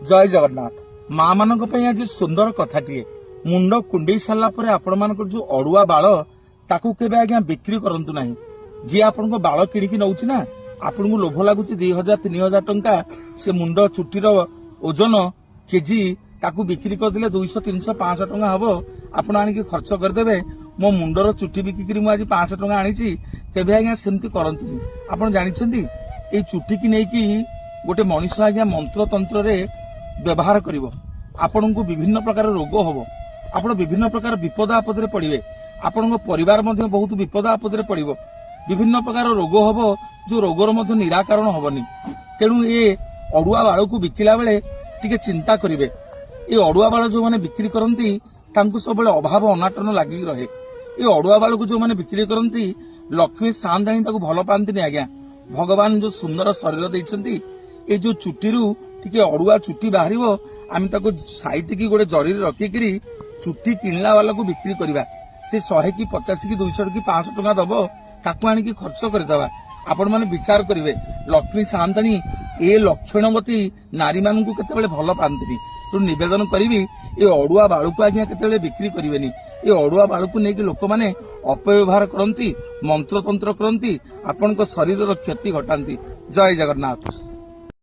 जय जगन्नाथ माँ मान आज सुंदर कथाटीए मुंड कुंडे सारापर आपण मान जो अड़ुआ बाल ताकू केबे आज्ञा बिक्री करंतु नाही। जी आपण को बाल किणिकी नौछि ना आपण को लोभ लगुच 2000 3000 टंका से मुंड चुटीर ओजन केजी ताकू बिक्री करदे 200 300 500 टंका हबो आपण आनिकी खर्च करदेबे मो मुंडर चुटी बिक्री आज 500 टंका आनी तेबे आज्ञा सेमती करंतु। आपण जानिछंती ए चुटी की नेकी गोटे मनीष आज्ञा मंत्र तंत्र रे व्यवहार करिवो आपण को विभिन्न प्रकार रोग हबो आपण विभिन्न प्रकार विपद आपद रे पड़िबे आपण परिवार मध्य बहुत विपद आपद रे पड़िबो विभिन्न प्रकार रोग हबो जो रोगर मध्य निराकरण हबनी। तेणु ए अड़ुआ बाल को बिकिला बेले टिके चिंता करिवे। ए अड़ुआ बाल जो माने बिक्री करंती तांकु सब बेले अभाव अनाटन लागि रहे। ए अड़ुआ बाल को जो माने बिक्री करंती लक्ष्मी सांदाणी ताकू भल पांतिनी आज्ञा। भगवान जो सुंदर शरीर दैछंती ए जो चुटीरू टिके अड़ुआ चुटी बाहरिबो आमी ताको साइट की गोटे जरी रखिकी चुटी किणला वाला को बिक्री करवा से 100 की 50 की 200 की 500 टंका दबो ताकू आनिकी खर्च करदेवा। आपण माने विचार करिवे लक्ष्मी सांताणी ए लक्षणवती नारी मान को केतेबेले भल पांतिनी। तो निवेदन करिवि ए अड़ुआ बाळु को आज्ञा केतेबेले बिक्री करिवेनी। ए अड़ुआ बाळु को नेकी लोक माने अपव्यवहार करंती मंत्र तंत्र करंती आपण को शरीर रो क्षति घटांती। जय जगन्नाथ।